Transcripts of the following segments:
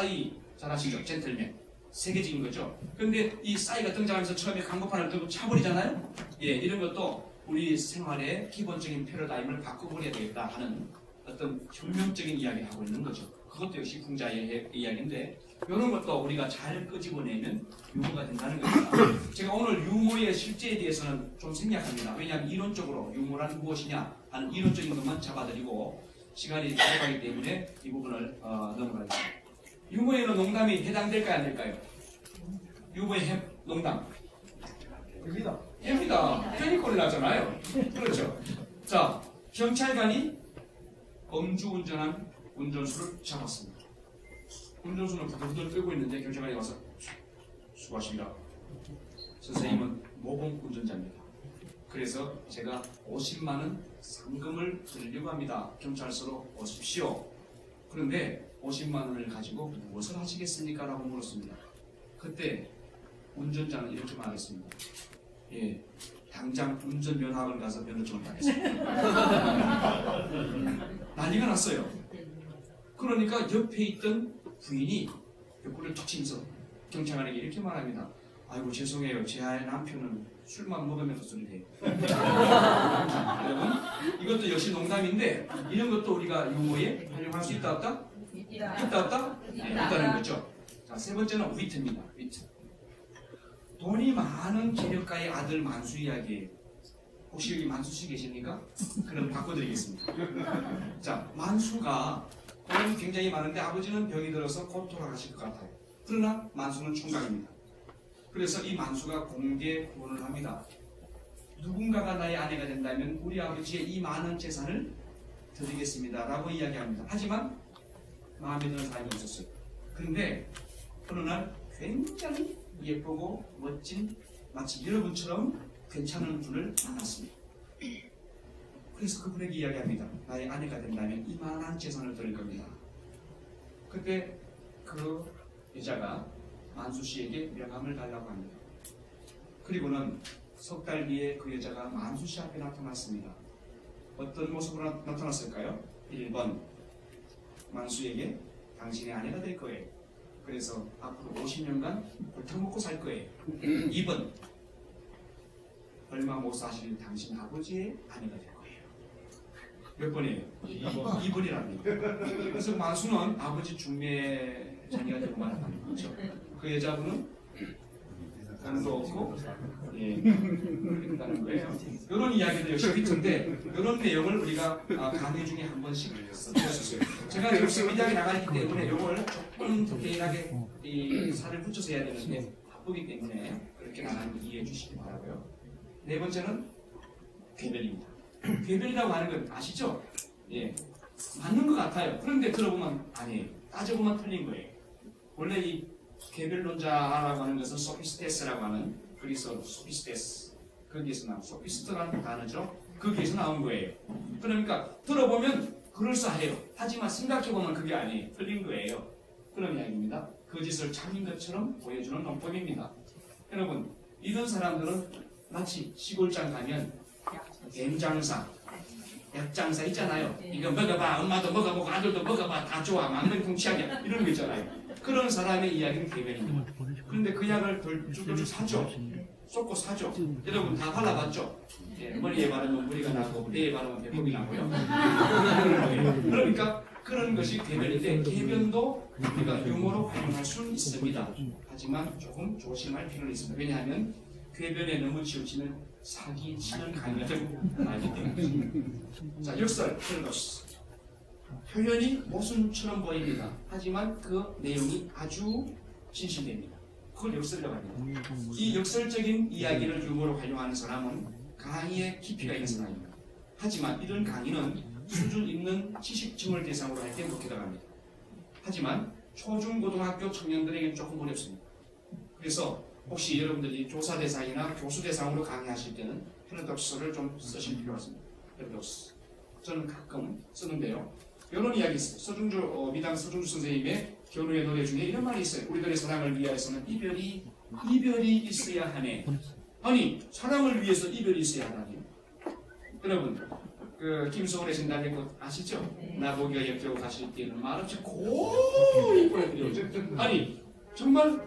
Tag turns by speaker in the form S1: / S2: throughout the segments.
S1: 싸이 잘 아시죠? 젠틀맨. 세계적인 거죠. 그런데 이 싸이가 등장하면서 처음에 강도판을 들고 차버리잖아요. 예, 이런 것도 우리 생활의 기본적인 패러다임을 바꿔버려야 되겠다 하는 어떤 혁명적인 이야기를 하고 있는 거죠. 그것도 역시 풍자의 이야기인데 이런 것도 우리가 잘 끄집어내면 유머가 된다는 겁니다. 제가 오늘 유머의 실제에 대해서는 좀 생략합니다. 왜냐하면 이론적으로 유머란 무엇이냐 하는 이론적인 것만 잡아드리고 시간이 부족하기 때문에 이 부분을 넘어가겠습니다. 유머에는 농담이 해당될까요? 안 될까요? 유머의 농담 됩니다. 괜히 나잖아요. 그렇죠. 자, 경찰관이 음주운전한 운전수를 잡았습니다. 운전수는 부들부들 끌고 있는데 경찰관이 와서 수고하십니다. 선생님은 모범 운전자입니다. 그래서 제가 50만 원 상금을 드리려고 합니다. 경찰서로 오십시오. 그런데 50만 원을 가지고 무엇을 하시겠습니까? 라고 물었습니다. 그때 운전자는 이렇게 말했습니다. 예, 당장 운전면허학을 가서 면허증을 따겠습니다. 난리가 났어요. 그러니까 옆에 있던 부인이 옆구리를 툭 치면서 경찰관에게 이렇게 말합니다. 아이고 죄송해요. 제 남편은 술만 먹으면서 소리를 해요. 여러분, 이것도 역시 농담인데 이런 것도 우리가 유머에 활용할 수 있다 없다? 있다 없다? 있다는 거죠. 자, 세 번째는 위트입니다. 위트. 돈이 많은 계력가의 아들 만수 이야기예요. 혹시 여기 만수 씨 계십니까? 그럼 바꿔드리겠습니다. 자, 만수가 돈이 굉장히 많은데 아버지는 병이 들어서 곧 돌아가실 것 같아요. 그러나 만수는 총각입니다. 그래서 이 만수가 공개 구원을 합니다. 누군가가 나의 아내가 된다면 우리 아버지의 이 많은 재산을 드리겠습니다 라고 이야기합니다. 하지만 마음에 드는 사람이 없었어요. 그런데 어느 날 굉장히 예쁘고 멋진 마치 여러분처럼 괜찮은 분을 만났습니다. 그래서 그분에게 이야기합니다. 나의 아내가 된다면 이만한 재산을 드릴 겁니다. 그때 그 여자가 만수 씨에게 명함을 달라고 합니다. 그리고는 석 달 뒤에 그 여자가 만수 씨 앞에 나타났습니다. 어떤 모습으로 나타났을까요? 1번 만수에게 당신의 아내가 될 거예요. 그래서 앞으로 50년간 골탕 먹고 살 거예요. 2번 얼마 못 사실 당신 아버지의 아내가 될 거예요. 몇 번이에요? 2번이랍니다. 그래서 만수는 아버지 중매 자녀가 되고 말았다는 거죠. 그 여자분은 돈도 없고 그랬다는 거예요. 이런 이야기도 역시 비트인데 이런 내용을 우리가 강의 중에 한 번씩 들었었어요. 제가 지금 미장에 나가기 때문에 이걸 조금 디테일하게 이 살을 붙여서 해야 되는데 바쁘기 때문에 그렇게 나가는 이해해 주시기 바라고요. 네 번째는 궤변입니다. 궤변이라고 하는 건 아시죠? 예, 맞는 것 같아요. 그런데 들어보면 아니에요. 따져보면 틀린 거예요. 원래 이 궤변론자라고 하는 것은 소피스테스라고 하는 그리스어 소피스테스 거기에서 나온 소피스트라는 단어죠. 거기에서 나온 거예요. 그러니까 들어보면 그럴싸해요. 하지만 생각해보면 그게 아니에요. 틀린 거예요. 그런 이야기입니다. 거짓을 참인 것처럼 보여주는 농법입니다. 여러분, 이런 사람들은 마치 시골장 가면 뱀장사, 약장사 있잖아요. 이거 먹어봐, 엄마도 먹어보고 아들도 먹어봐, 다 좋아, 만병통치약이야 이런 거 있잖아요. 그런 사람의 이야기는 궤변입니다. 그런데 그 약을 덜쭉덜쭉 사죠. 쏟고 사죠. 여러분 다 발라봤죠? 예, 머리에 바르면 머리가 나고 뇌에 바르면 배꼽이 나고요. 그러니까 그런 것이 궤변인데 궤변도 우리가 유머로 활용할 수는 있습니다. 하지만 조금 조심할 필요는 있습니다. 왜냐하면 궤변에 너무 치우치면 사기치는 강의가 되고 말기 때문에. 자, 역설, 플러스. 표현이 모순처럼 보입니다. 하지만 그 내용이 아주 진실됩니다. 그걸 역설이라고 합니다. 이 역설적인 이야기를 유머로 활용하는 사람은 강의에 깊이가 있는 사람입니다. 하지만 이런 강의는 수준 있는 지식층을 대상으로 할 때 그렇게 나갑니다. 하지만 초중고등학교 청년들에게는 조금 어렵습니다. 그래서 혹시 여러분들이 조사 대상이나 교수 대상으로 강의하실 때는 패러독스를 좀 쓰실 필요가 있습니다. 패러독스. 저는 가끔 쓰는데요. 이런 이야기 있어요. 미당 서중주 선생님의 결혼의 노래 중에 이런 말이 있어요. 우리들의 사랑을 위하여서는 이별이 있어야 하네. 아니, 사랑을 위해서 이별이 있어야 하다니. 여러분, 그 김소월의 진달래 꽃 아시죠? 나보기가 역겨워 가실 때는 말없이 고이 보내드려요. 아니 정말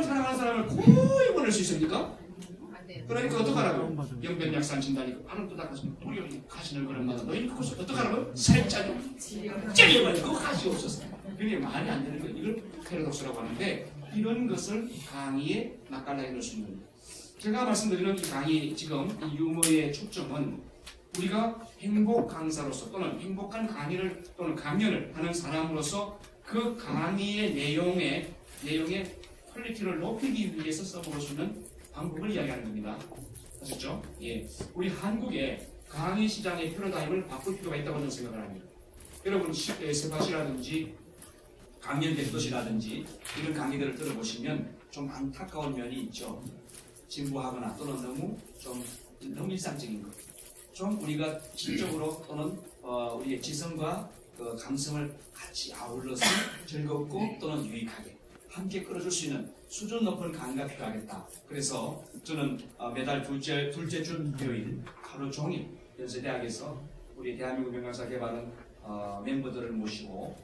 S1: 사랑하는 사람을 고이 보낼 수 있습니까? 그러니까 어떡하라고? 영변약산 진달래 바로 뜯어가시면 뿌리 가시는 그런마다 너희 그것을 어떡하라고? 살짝 째려버리고 가시옵소서. 그게 말이 안 되는 거예요. 이걸 패러독스라고 하는데 이런 것을 강의에 맛깔나게 넣을 수 있는 거예요. 제가 말씀드리는 이 강의 지금 이 유머의 초점은 우리가 행복 강사로서 또는 행복한 강의를 또는 강연을 하는 사람으로서 그 강의의 내용의 퀄리티를 높이기 위해서 써볼 수 있는 방법을 이야기하는 겁니다. 아셨죠? 예, 우리 한국의 강의 시장의 패러다임을 바꿀 필요가 있다고 저는 생각을 합니다. 여러분 세바시라든지 강연 백도시라든지 이런 강의들을 들어보시면 좀 안타까운 면이 있죠. 진부하거나 또는 너무 일상적인 것. 좀 우리가 지적으로 또는 우리의 지성과 감성을 같이 아울러서 즐겁고 또는 유익하게 함께 끌어줄 수 있는 수준 높은 강의가 필요하겠다. 그래서 저는 매달 둘째 주 토요일 하루 종일 연세대학에서 우리 대한민국 명강사 개발은 멤버들을 모시고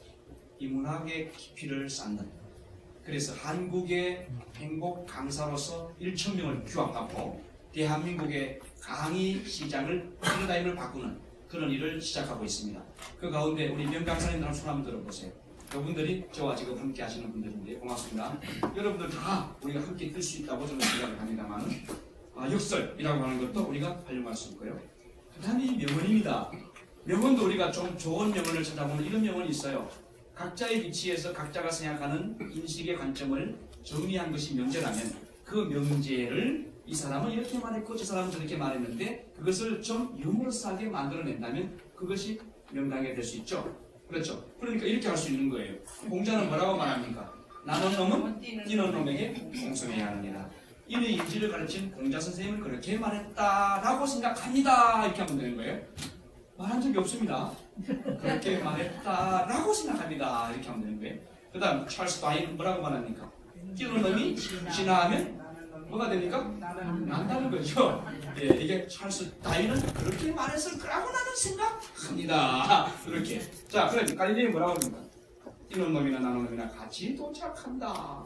S1: 이 문학의 깊이를 쌓는, 그래서 한국의 행복 강사로서 1,000명을 규합하고 대한민국의 강의 시장을 패러다임을 바꾸는 그런 일을 시작하고 있습니다. 그 가운데 우리 명강사님들 손 한번 들어보세요. 여러분들이 저와 지금 함께 하시는 분들인데 고맙습니다. 여러분들 다 우리가 함께 뜰 수 있다고 저는 생각을 합니다만 역설이라고 하는 것도 우리가 활용할 수 있고요. 그 다음에 명언입니다. 명언도 우리가 좀 좋은 명언을 찾아보는 이런 명언이 있어요. 각자의 위치에서 각자가 생각하는 인식의 관점을 정리한 것이 명제라면 그 명제를 이 사람은 이렇게 말했고 저 사람은 저렇게 말했는데 그것을 좀 유머러스하게 만들어낸다면 그것이 명강이 될 수 있죠. 그렇죠. 그러니까 이렇게 할 수 있는 거예요. 공자는 뭐라고 말합니까? 나는 놈은 뛰는 놈에게 공성해야 하느니라. 인의 인지를 가르친 공자 선생님은 그렇게 말했다라고 생각합니다. 이렇게 하면 되는 거예요. 말한 적이 없습니다. 그렇게 말했다라고 생각합니다. 이렇게 하면 되는 거예요. 그 다음 찰스 다윈은 뭐라고 말합니까? 뛰는 놈이 진화하면 뭐가 됩니까? 난다는 거죠. 예, 이게 찰스 다윈은 그렇게 말했을 거라고 나는 생각합니다. 그렇게. 자, 그럼 갈릴레이 뭐라고 합니까? 뛰는 놈이나 나는 놈이나 같이 도착한다.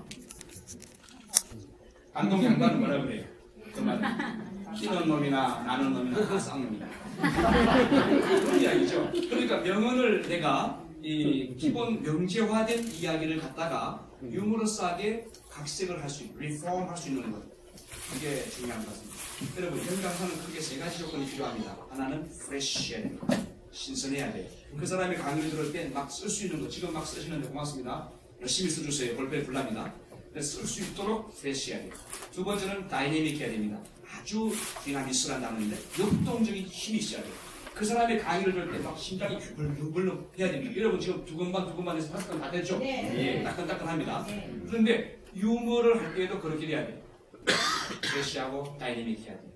S1: 안동 양반은 뭐라 그래요? 그 말. 뛰는 놈이나 나는 놈이나 다 쌍놈이다. 그런 이야기죠. 그러니까 명언을 내가 이 기본 명제화된 이야기를 갖다가 유머러스하게 각색을 할 수 있는, 리폼 할 수 있는 것. 이게 중요한 것 같습니다. 여러분, 명강사는 크게 세 가지 조건이 필요합니다. 하나는 프레시해야 됩니다. 신선해야 돼요. 그 사람이 강의를 들을 때 막 쓸 수 있는 거, 지금 막 쓰시는데 고맙습니다. 열심히 써주세요. 볼펜 불납니다. 쓸 수 있도록 프레시해야 돼요. 두 번째는 다이내믹해야 됩니다. 아주 디나미스한 단어인데 역동적인 힘이 있어야 돼요. 그 사람의 강의를 들을 때 막 심장이 벌렁 해야 됩니다. 여러분 지금 두 건반 해서 따끈 다 됐죠? 네. 예, 따끈따끈합니다. 네. 그런데 유머를 할 때에도 그렇게 돼야 돼요. 프레시하고 다이내믹해야 돼요.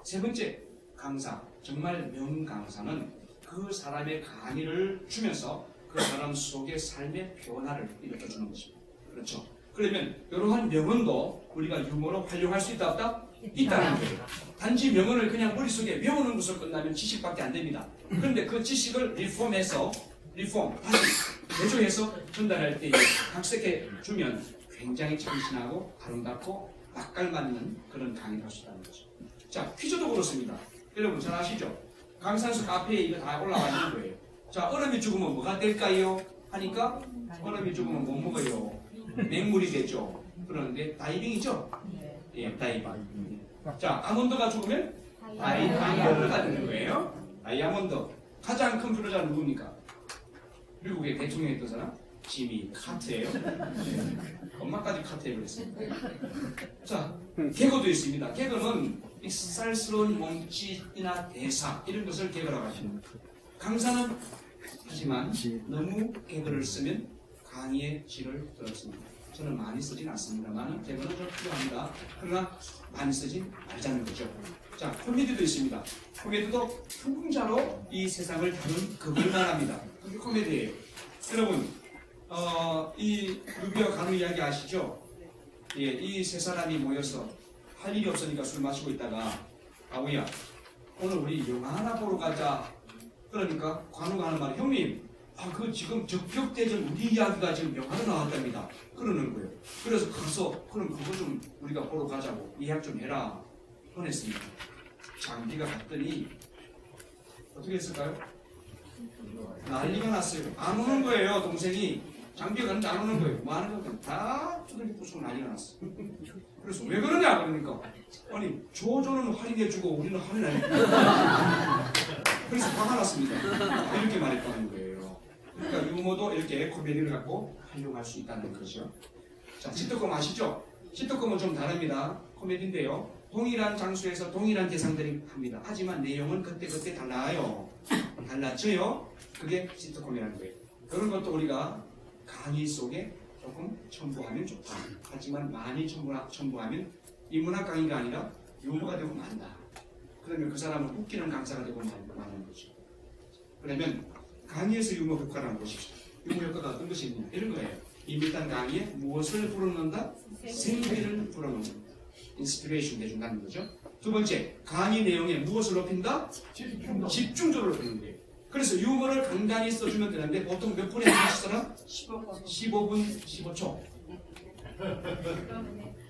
S1: 세 번째, 강사. 정말 명강사는 그 사람의 강의를 주면서 그 사람 속의 삶의 변화를 일으켜주는 것입니다. 그렇죠? 그러면 이러한 명언도 우리가 유머로 활용할 수 있다 없다? 있다는 거예요. 단지 명언을 그냥 머릿속에 외우는 것으로 끝나면 지식밖에 안 됩니다. 그런데 그 지식을 다시 개조해서 전달할 때 각색해 주면 굉장히 참신하고 아름답고 맛깔맞는 그런 강의를 할 수 있다는 거죠. 자, 퀴즈도 그렇습니다. 여러분 잘 아시죠? 강산수 카페에 이거 다 올라와 있는 거예요. 자, 얼음이 죽으면 뭐가 될까요? 하니까 얼음이 죽으면 못 먹어요. 맹물이 되죠. 그런데 다이빙이죠? 예, 다이빙. 자, 아몬드가 죽으면 다이아몬드가 되는 거예요. 다이아몬드. 가장 큰 불효자는 누굽니까? 미국의 대통령이었던 사람? 지미 카트예요. 엄마까지 카트에 그랬습니다. 자, 개그도 있습니다. 개그는 쌀스러운 몸짓이나 대사 이런 것을 개그라고 하십니다. 강사는 하지만 너무 개그를 쓰면 강의의 질을 떨어뜨립니다. 저는 많이 쓰진 않습니다만 개그는 좀 필요합니다. 그러나 많이 쓰진 말자는 거죠. 자, 코미디도 있습니다. 코미디도 풍자로 이 세상을 다룬 그걸만 합니다. 그게 코미디예요. 여러분, 이 루비와 가누 이야기 아시죠? 예, 이 세 사람이 모여서 할 일이 없으니까 술 마시고 있다가 아우야, 오늘 우리 영화 하나 보러 가자 그러니까 관우가 하는 말이 형님 그 지금 적격대전 우리 이야기가 지금 영화로 나왔답니다. 그러는 거예요. 그래서 가서 그럼 그거 좀 우리가 보러 가자고 예약 좀 해라 보냈습니다. 장비가 갔더니 어떻게 했을까요? 난리가 났어요. 안 오는 거예요. 동생이 장비가 가는데 안 오는 거예요. 뭐 하는 거면 다 두들기 부수고 난리가 났어. 그래서 왜 그러냐 그러니까 아니 조조는 할인해주고 우리는 할인 안 해주고 그래서 화가 났습니다. 이렇게 말했다는 거예요. 그러니까 유머도 이렇게 코미디를 갖고 활용할 수 있다는 거죠. 자, 시트콤 아시죠? 시트콤은 좀 다릅니다. 코미디인데요. 동일한 장소에서 동일한 대상들이 합니다. 하지만 내용은 그때그때 달라요. 달라져요. 그게 시트콤이라는 거예요. 그런 것도 우리가 강의 속에 조금 첨부하면 좋다. 하지만 많이 첨부하면 인문학 강의가 아니라 유머가 되고 만다. 그러면 그 사람은 웃기는 강사가 되고 마는 거죠. 그러면 강의에서 유머 효과를 한번 보십시오. 유머 효과가 어떤 것이 있냐 이런 거예요. 일단 강의에 무엇을 불어넣는다? 생기를 불어넣는다. 인스피레이션 해준다는 거죠. 두 번째, 강의 내용에 무엇을 높인다? 집중도를 높이는 거예요. 그래서 유머를 간단히 써주면 되는데 보통 몇 분에 한 번씩 써라? 15분, 15초.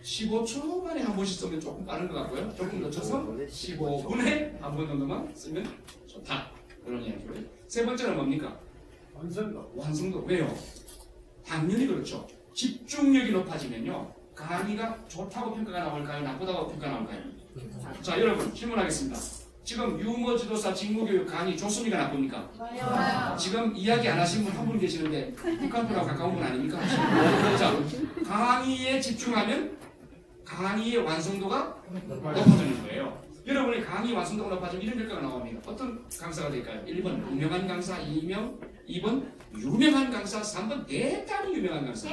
S1: 15초 만에 한 번씩 쓰면 조금 빠른 것 같고요. 조금 늦춰서 15분에 한 번 정도만 쓰면 좋다. 그런 이야기고요. 세 번째는 뭡니까? 완성도. 왜요? 당연히 그렇죠. 집중력이 높아지면요. 강의가 좋다고 평가가 나올까요? 나쁘다고 평가 나올까요? 자, 여러분 질문하겠습니다. 지금 유머 지도사 직무교육 강의 좋습니까? 나쁩니까? 지금 이야기 안 하신 분 한 분 계시는데 북한분하고 가까운 분 아닙니까? 자, 강의에 집중하면 강의의 완성도가 높아지는 거예요. 여러분이 강의 완성도가 높아지면 이런 결과가 나옵니다. 어떤 강사가 될까요? 1번 유명한 강사, 2번 유명한 강사, 3번 대단히 유명한 강사.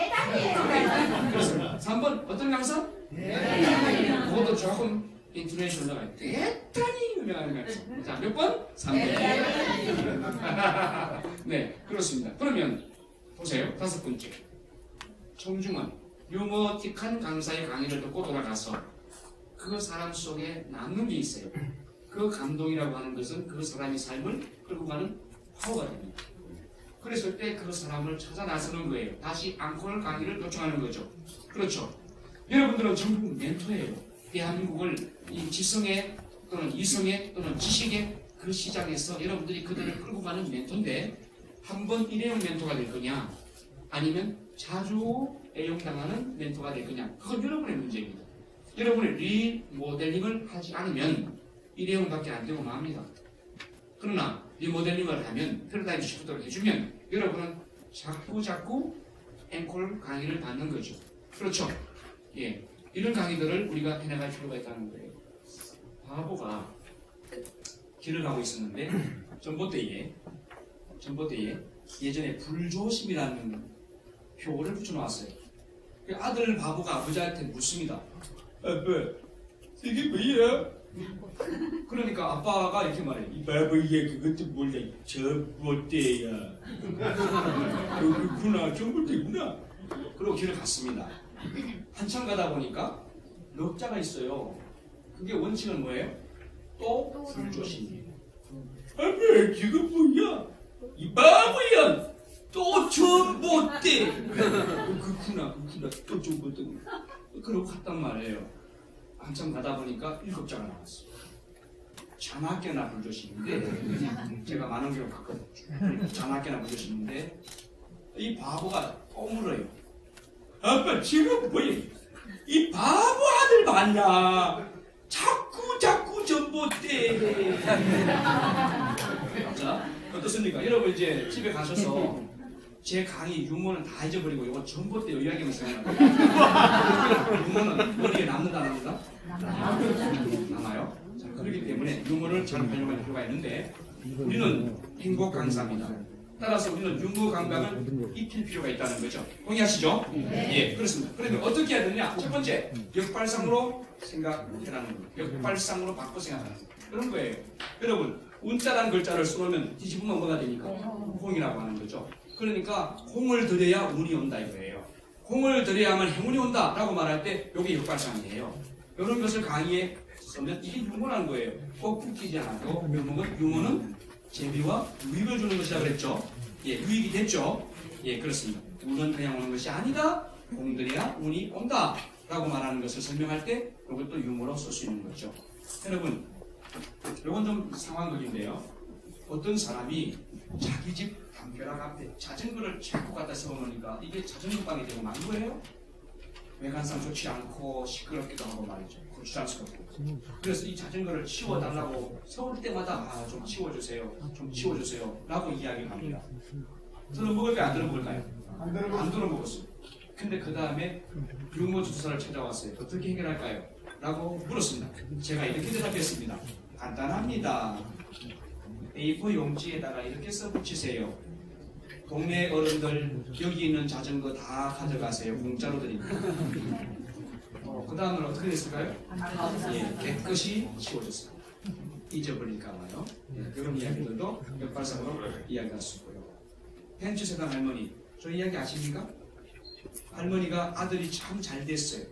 S1: 그래서 3번 어떤 강사? 그것도 조금 인토네이션 올라가요. 대단히 유명한 강사. 자, 몇 번? 3번. 네, 그렇습니다. 그러면 보세요. 다섯 번째. 청중은 유머틱한 강사의 강의를 듣고 돌아가서 그 사람 속에 남는 게 있어요. 그 감동이라고 하는 것은 그 사람의 삶을 끌고 가는 파워가 됩니다. 그랬을 때 그 사람을 찾아 나서는 거예요. 다시 앙콜 강의를 요청하는 거죠. 그렇죠. 여러분들은 전부 멘토예요. 대한민국을 이 지성의 또는 이성의 또는 지식의 그 시장에서 여러분들이 그들을 끌고 가는 멘토인데 한번 일회용 멘토가 될 거냐 아니면 자주 애용당하는 멘토가 될 거냐 그건 여러분의 문제입니다. 여러분이 리모델링을 하지 않으면 일회용밖에 안 되고 맙니다. 그러나 리모델링을 하면 패러다임 시프트를 해주면 여러분은 자꾸 앵콜 강의를 받는 거죠. 그렇죠? 예, 이런 강의들을 우리가 해나갈 필요가 있다는 거예요. 바보가 길을 가고 있었는데 전봇대에 예전에 불조심이라는 표를 붙여놓았어요. 그 아들 바보가 아버지한테 묻습니다. 아빠, 이게 뭐야? 그러니까 아빠가 이렇게 말해. 이 바보야, 그것도 몰라. 전봇대야. 그렇구나, 전봇대구나. 그리고 길을 갔습니다. 한참 가다 보니까 넉자가 있어요. 그게 원칙은 뭐예요? 또 불조심이에요. 아빠, 지금 뭐야? 이 바보야! 또 전봇대! 그렇구나, 또 전봇대. 그러고 갔단 말이에요. 한참 가다 보니까 7자가 나왔어요. 자나깨나 불조심인데 제가 많은 경우 봤거든요. 자나깨나 불조심인데 이 바보가 또 물어요. 아빠 지금 뭐야? 이 바보 아들 맞냐? 자꾸 전봇대. 자, 어떻습니까? 여러분 이제 집에 가셔서 제 강의 유머는 다 잊어버리고 이거 전봇대 이야기만 생각나요. 유머는 머리에 남는다 안 남는다? 남아요. 자, 그렇기 때문에 유머를 잘 활용할 필요가 있는데 우리는 행복 강사입니다. 따라서 우리는 유머 감각을 익힐 필요가 있다는 거죠. 동의하시죠? 네. 예, 그렇습니다. 그러면 어떻게 해야 되냐? 첫 번째, 역발상으로 생각해라는 거예요. 역발상으로 바꿔 생각하는 거예요. 그런 거예요. 여러분, 운자라는 글자를 써놓으면 뒤집으면 뭐가 되니까? 홍이라고 하는 거죠. 그러니까 홍을 들여야 운이 온다 이거예요. 홍을 들여야만 행운이 온다 라고 말할 때 이게 역발상이에요. 이런 것을 강의에 쓰면 이게 유머라는 거예요. 꼭 웃기지 않아도 유머는 재미와 유익을 주는 것이라 그랬죠. 예, 유익이 됐죠. 예, 그렇습니다. 운은 그냥 오는 것이 아니다. 공들여야 운이 온다. 라고 말하는 것을 설명할 때 이것도 유머로 쓸 수 있는 거죠. 여러분, 이건 좀 상황극인데요. 어떤 사람이 자기 집 담벼락 앞에 자전거를 자꾸 갖다 세워놓으니까 이게 자전거방이 되고 만 거예요. 외관상 좋지 않고 시끄럽기도 하고 말이죠. 고추장스럽고. 그래서 이 자전거를 치워달라고 세울 때마다 좀 치워주세요. 좀 치워주세요. 라고 이야기를 합니다. 들어먹을까요? 안 들어먹을까요? 안 들어먹었어요. 근데 그 다음에 유머 주사를 찾아왔어요. 어떻게 해결할까요? 라고 물었습니다. 제가 이렇게 대답했습니다. 간단합니다. A4 용지에다가 이렇게 써 붙이세요. 동네 어른들 여기 있는 자전거 다 가져가세요. 공짜로 드립니다. 그 다음은 어떻게 됐을까요? 예, 깨끗이 치워졌어요. 잊어버릴까 봐요. 예, 이런 이야기들도 역발상으로 이야기할 수 있고요. 벤츠 세단 할머니, 저 이야기 아십니까? 할머니가 아들이 참 잘 됐어요.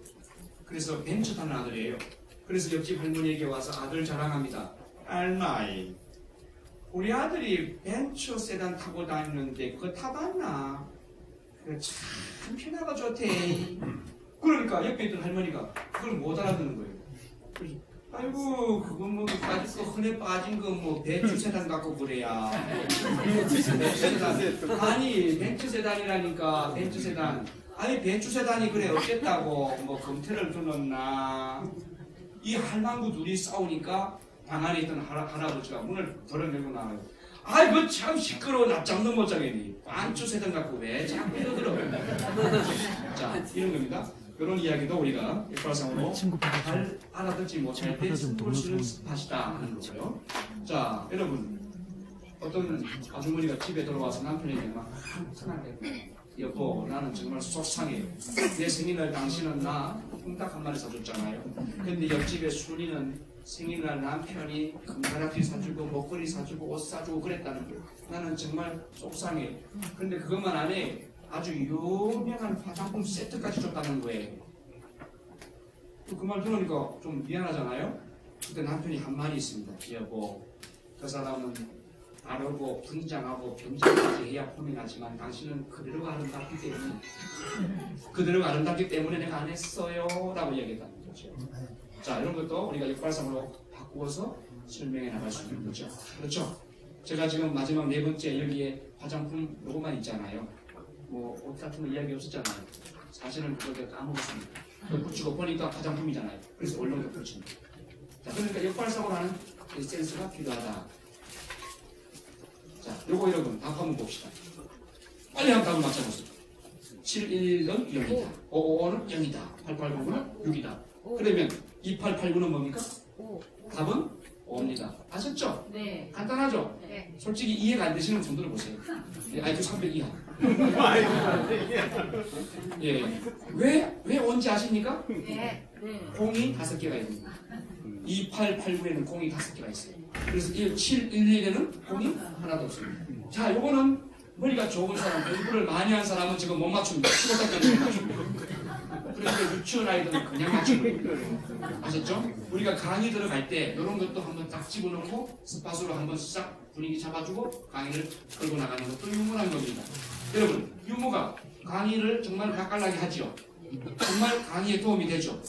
S1: 그래서 벤츠 타는 아들이에요. 그래서 옆집 할머니에게 와서 아들 자랑합니다. 할머니, 우리 아들이 벤츠 세단 타고 다니는데 그거 타봤나? 그래 참 편하고 좋대. 그러니까 옆에 있던 할머니가 그걸 못 알아듣는 거예요. 그래서 아이고 그건 뭐 빠질 거 흔해 빠진 거 뭐 벤츠 세단 갖고 그래야. 벤츠 세단. 아니 벤츠 세단이라니까 벤츠 세단. 아니 벤츠 세단이 그래 어쨌다고 뭐 검태를 두었나. 이 할망구 둘이 싸우니까 방 안에 있던 할아버지가 문을 덜어내고 나와요. 아이 그 참 시끄러워 납작도 못 자겠니. 벤츠 세단 갖고 왜 자꾸 이러더러. 자 이런 겁니다. 이런 이야기도 우리가 역발상으로 잘 알아듣지 못할 때 승부를 쓰는 스팟이다 하는 거고요. 자 여러분 어떤 아주머니가 집에 들어와서 남편에게 막 한탄하게 여보 나는 정말 속상해. 내 생일날 당신은 나 콩딱 한 마리 사줬잖아요. 근데 옆집에 순이는 생일날 남편이 금가락지 사주고 목걸이 사주고 옷 사주고 그랬다는 거예요. 나는 정말 속상해. 근데 그것만 안 해. 아주 유명한 화장품 세트까지 줬다는 거예요. 그 말 들으니까 좀 미안하잖아요. 그때 남편이 한 말이 있습니다. 여보 그 사람은 바르고 분장하고 변장까지 해야 폼이 나지만 당신은 그대로가 아름답기 때문에 내가 안 했어요 라고 이야기했다는 거죠. 자 이런 것도 우리가 역발상으로 바꾸어서 설명해 나갈 수 있는 거죠. 그렇죠? 제가 지금 마지막 네 번째 여기에 화장품 로고만 있잖아요. 뭐 옷 같은 거 이야기 없었잖아요. 사실은 그거 제가 까먹었습니다. 붙이고 보니까 화장품이잖아요. 그래서 얼른 붙입니다. 자 그러니까 역발상으로 하는 그 센스가 필요하다. 자, 요거 여러분 답 한번 봅시다. 빨리 한번 답을 맞춰보세요. 711은 0이다. 555는 0이다. 8809는 6이다. 그러면 2889는 뭡니까?
S2: 5.
S1: 답은 5입니다. 아셨죠?
S2: 네.
S1: 간단하죠?
S2: 네.
S1: 솔직히 이해가 안 되시는 분들은 보세요. IQ 300 이하. 예. 왜 온지 아십니까?
S2: 네. 네.
S1: 공이 5개가 있습니다. 2889에는 공이 5개가 있어요. 그래서 711에는 공이 하나도 없습니다. 자, 요거는 머리가 좋은 사람, 공부를 많이 한 사람은 지금 못 맞춥니다. 15살까지 못 맞춥니다. 그래서 유치원 아이들은 그냥 맞춥니다. 아셨죠? 우리가 강의 들어갈 때 이런 것도 한번 딱 집어넣고 스팟으로 한번 싹 분위기 잡아주고 강의를 끌고 나가는 것도 유머란 겁니다. 여러분, 유머가 강의를 정말 맛깔나게 하죠. 정말 강의에 도움이 되죠.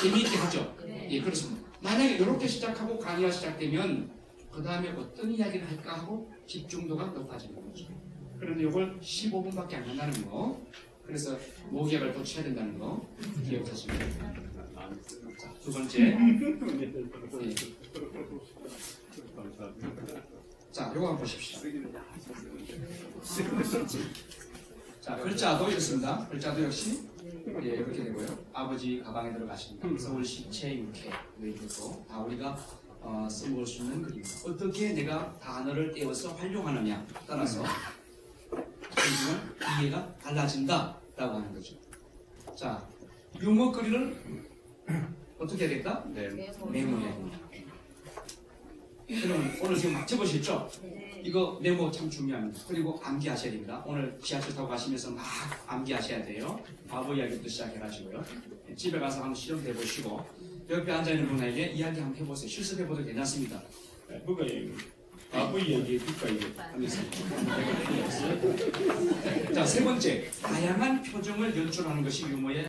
S1: 재미있게 하죠. 예, 그렇습니다. 만약에 이렇게 시작하고 강의가 시작되면 그 다음에 어떤 이야기를 할까 하고 집중도가 높아지는 거죠. 그런데 이걸 15분밖에 안 한다는 거. 그래서 모기약을 또 쳐야 된다는 거 기억하시면 됩니다. 자, 두 번째. 예. 자, 요거 한번 보십시오. 자, 글자도 이렇습니다. 글자도 역시 예, 이렇게 되고요. 아버지 가방에 들어가십니다. 서울시 제6회 이것도 다 우리가 써볼 수 있는 글입니다. 어떻게 내가 단어를 떼어서 활용하느냐 따라서 이해가 달라진다 라고 하는 거죠. 자, 유머거리를 어떻게 해야 될까? 메모해야 됩니다. 여러분 오늘 지금 막 적으셨죠? 이거 메모 참 중요합니다. 그리고 암기하셔야 됩니다. 오늘 지하철 타고 가시면서 막 암기하셔야 돼요. 바보 이야기부터 시작해가지고요. 집에 가서 한번 실험해 보시고 옆에 앉아있는 분에게 이야기 한번 해보세요. 실습해봐도 괜찮습니다. 뭐가
S2: 아버지 얘기해줄까 이게 하면서
S1: 자, 세 번째, 다양한 표정을 연출하는 것이 유머의